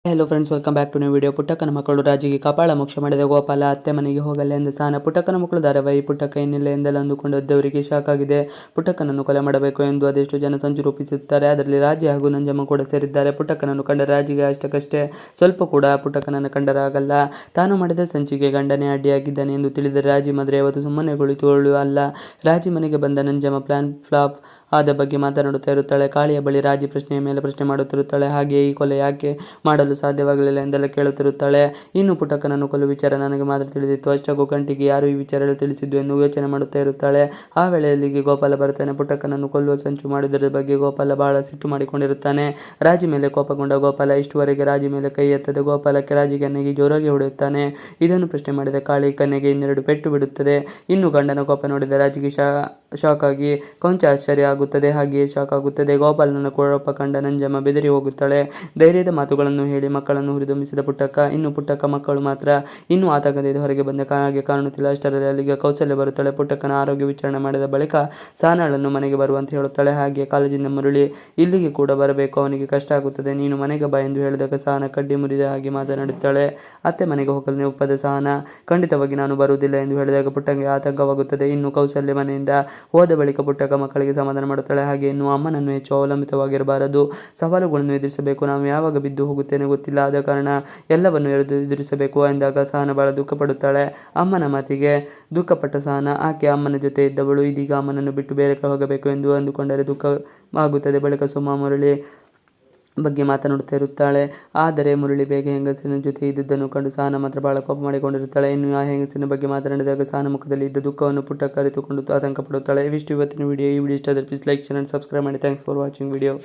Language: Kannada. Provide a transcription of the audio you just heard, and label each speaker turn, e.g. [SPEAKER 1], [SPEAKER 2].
[SPEAKER 1] Hello friends, welcome back to new video. ಪುಟ್ಟಕ್ಕನ ಮಕ್ಕಳು ರಾಜಿಗೆ ಕಪಾಳ ಮೋಕ್ಷ ಮಾಡಿದ ಗೋಪಾಲ ಅತ್ತೆ ಮನೆಗೆ ಹೋಗಲ್ಲ ಎಂದು ಸಹನ. ಪುಟ್ಟಕ್ಕನ ಮಕ್ಕಳು ಧಾರಾವಾಹಿ. ಪುಟ್ಟಕ್ಕ ಇನ್ನಿಲ್ಲ ಎಂದೆಲ್ಲ ಅಂದುಕೊಂಡವರಿಗೆ ಶಾಕ್ ಆಗಿದೆ. ಪುಟ್ಟಕ್ಕನನ್ನು ಕೊಲೆ ಮಾಡಬೇಕು ಎಂದು ಅದೆಷ್ಟು ಜನ ಸಂಚು ರೂಪಿಸುತ್ತಾರೆ. ಅದರಲ್ಲಿ ರಾಜಿ ಹಾಗೂ ನಂಜಮ್ಮ ಕೂಡ ಸೇರಿದ್ದಾರೆ. ಪುಟ್ಟಕ್ಕನನ್ನು ಕಂಡರೆ ರಾಜಿಗೆ ಅಷ್ಟಕ್ಕಷ್ಟೇ, ಸ್ವಲ್ಪ ಕೂಡ ಪುಟ್ಟಕ್ಕನನ್ನು ಕಂಡರಾಗಲ್ಲ. ತಾನು ಮಾಡಿದ ಸಂಚಿಗೆ ಗಂಡನೇ ಅಡ್ಡಿಯಾಗಿದ್ದಾನೆ ಎಂದು ತಿಳಿದರೆ ರಾಜಿ ಮದುವೆ ಅವತ್ತು ಸುಮ್ಮನೆ ಕುಳಿತುಕೊಳ್ಳು ಅಲ್ಲ. ರಾಜಿ ಮನೆಗೆ ಬಂದ ನಂಜಮ್ಮ ಪ್ಲಾನ್ ಫ್ಲಾಪ್ ಆದ ಬಗ್ಗೆ ಮಾತನಾಡುತ್ತಾ ಇರುತ್ತಾಳೆ. ಕಾಳಿಯ ಬಳಿ ರಾಜಿ ಪ್ರಶ್ನೆಯ ಮೇಲೆ ಪ್ರಶ್ನೆ ಮಾಡುತ್ತಿರುತ್ತಾಳೆ. ಹಾಗೆಯೇ ಈ ಕೊಲೆ ಯಾಕೆ ಮಾಡಲು ಸಾಧ್ಯವಾಗಲಿಲ್ಲ ಎಂದೆಲ್ಲ ಕೇಳುತ್ತಿರುತ್ತಾಳೆ. ಇನ್ನು ಪುಟ್ಟಕ್ಕನನ್ನು ಕೊಲ್ಲುವ ವಿಚಾರ ನನಗೆ ಮಾತ್ರ ತಿಳಿದಿತ್ತು. ಅಷ್ಟಕ್ಕೂ ಕಂಟಿಗೆ ಯಾರು ಈ ವಿಚಾರ ತಿಳಿಸಿದ್ದು ಎಂದು ಯೋಚನೆ ಮಾಡುತ್ತಾ ಇರುತ್ತಾಳೆ. ಆ ವೇಳೆಯಲ್ಲಿಗೆ ಗೋಪಾಲ ಬರುತ್ತಾನೆ. ಪುಟ್ಟಕ್ಕನನ್ನು ಕೊಲ್ಲುವ ಸಂಚು ಮಾಡಿದರ ಬಗ್ಗೆ ಗೋಪಾಲ ಬಹಳ ಸಿಟ್ಟು ಮಾಡಿಕೊಂಡಿರುತ್ತಾನೆ. ರಾಜಿ ಮೇಲೆ ಕೋಪಗೊಂಡ ಗೋಪಾಲ ಇಷ್ಟುವರೆಗೆ ರಾಜಿ ಮೇಲೆ ಕೈ ಎತ್ತದೆ ಗೋಪಾಲಕ್ಕೆ ರಾಜಿ ಕನ್ನೆಗೆ ಜೋರಾಗಿ ಹೊಡೆಯುತ್ತಾನೆ. ಇದನ್ನು ಪ್ರಶ್ನೆ ಮಾಡಿದ ಕಾಳಿ ಕನ್ನೆಗೆ ಇನ್ನೆರಡು ಪೆಟ್ಟು ಬಿಡುತ್ತದೆ. ಇನ್ನು ಗಂಡನ ಕೋಪ ನೋಡಿದ ರಾಜಿಗೆ ಶಾಕ್ ಆಗಿ ಕೊಂಚ ಆಶ್ಚರ್ಯ ಆಗುತ್ತದೆ. ಹಾಗೆಯೇ ಶಾಕ್ ಆಗುತ್ತದೆ. ಗೋಪಾಲನ ಕೋಪ ಕಂಡ ನಂಜಮ್ಮ ಬೆದರಿ ಹೋಗುತ್ತಾಳೆ. ಧೈರ್ಯದ ಮಾತುಗಳನ್ನು ಹೇಳಿ ಮಕ್ಕಳನ್ನು ಹುರಿದುಂಬಿಸಿದ ಪುಟ್ಟಕ್ಕ. ಇನ್ನು ಪುಟ್ಟಕ್ಕ ಮಕ್ಕಳು ಮಾತ್ರ ಇನ್ನೂ ಆತಂಕದಿಂದ ಹೊರಗೆ ಬಂದ ಹಾಗೆ ಕಾಣುತ್ತಿಲ್ಲ. ಅಷ್ಟರಲ್ಲಿ ಅಲ್ಲಿಗೆ ಕೌಸಲ್ಯ ಬರುತ್ತಾಳೆ. ಪುಟ್ಟಕ್ಕನ ಆರೋಗ್ಯ ವಿಚಾರಣೆ ಮಾಡಿದ ಬಳಿಕ ಸಹನಾಳನ್ನು ಮನೆಗೆ ಬರುವಂತೆ ಹೇಳುತ್ತಾಳೆ. ಹಾಗೆ ಕಾಲೇಜಿನ ಮುರಳಿ ಇಲ್ಲಿಗೆ ಕೂಡ ಬರಬೇಕು, ಅವನಿಗೆ ಕಷ್ಟ ಆಗುತ್ತದೆ, ನೀನು ಮನೆಗೆ ಬಾ ಎಂದು ಹೇಳಿದಾಗ ಸಹನ ಕಡ್ಡಿ ಮುರಿದ ಹಾಗೆ ಮಾತನಾಡುತ್ತಾಳೆ. ಅತ್ತೆ ಮನೆಗೆ ಹೋಗಲು ಒಪ್ಪದ ಸಹನ ಖಂಡಿತವಾಗಿ ನಾನು ಬರುವುದಿಲ್ಲ ಎಂದು ಹೇಳಿದಾಗ ಪುಟ್ಟಂಗೆ ಆತಂಕವಾಗುತ್ತದೆ. ಇನ್ನು ಕೌಸಲ್ಯ ಮನೆಯಿಂದ ಹೋದ ಬಳಿಕ ಪುಟ್ಟಕ್ಕ ಮಕ್ಕಳಿಗೆ ಸಮಾಧಾನ ಮಾಡುತ್ತಾಳೆ. ಹಾಗೆ ಇನ್ನು ಅಮ್ಮನನ್ನು ಹೆಚ್ಚು ಅವಲಂಬಿತವಾಗಿರಬಾರದು, ಸವಾಲುಗಳನ್ನು ಎದುರಿಸಬೇಕು. ನಾನು ಯಾವಾಗ ಬಿದ್ದು ಹೋಗುತ್ತೇನೆ ಗೊತ್ತಿಲ್ಲ, ಆದ ಕಾರಣ ಎಲ್ಲವನ್ನು ಎದುರಿಸಬೇಕು ಎಂದಾಗ ಸಹನ ಬಹಳ ದುಃಖ ಪಡುತ್ತಾಳೆ. ಅಮ್ಮನ ಮಾತಿಗೆ ದುಃಖಪಟ್ಟ ಸಹನ ಆಕೆ ಅಮ್ಮನ ಜೊತೆ ಇದ್ದವಳು ಇದೀಗ ಅಮ್ಮನನ್ನು ಬಿಟ್ಟು ಬೇರೆ ಹೋಗಬೇಕು ಎಂದು ಅಂದುಕೊಂಡರೆ ದುಃಖ ಆಗುತ್ತದೆ. ಬಳಿಕ ಸುಮಾ ಮುರಳಿ ಬಗ್ಗೆ ಮಾತನಾಡುತ್ತಾ ಇರುತ್ತಾಳೆ. ಆದರೆ ಮುರಳಿ ಬೇಗ ಹೆಂಗಸಿನ ಜೊತೆ ಇದ್ದುದನ್ನು ಕಂಡು ಸಹನ ಮಾತ್ರ ಬಹಳ ಕೋಪ ಮಾಡಿಕೊಂಡಿರುತ್ತಾಳೆ. ಇನ್ನು ಆ ಹೆಂಗಸಿನ ಬಗ್ಗೆ ಮಾತನಾಡಿದಾಗ ಸಹನ ಮುಖದಲ್ಲಿ ಇದ್ದ ದುಃಖವನ್ನು ಪುಟ್ಟಕ್ಕ ಅರಿತುಕೊಂಡು ಆತಂಕ ಪಡುತ್ತಾಳೆ. ಇವಿಷ್ಟು ಇವತ್ತಿನ ವಿಡಿಯೋ. ಈ ವಿಡಿಯೋ ಇಷ್ಟ ಆದರೆ please like, share and subscribe ಮಾಡಿ. Thanks for watching video.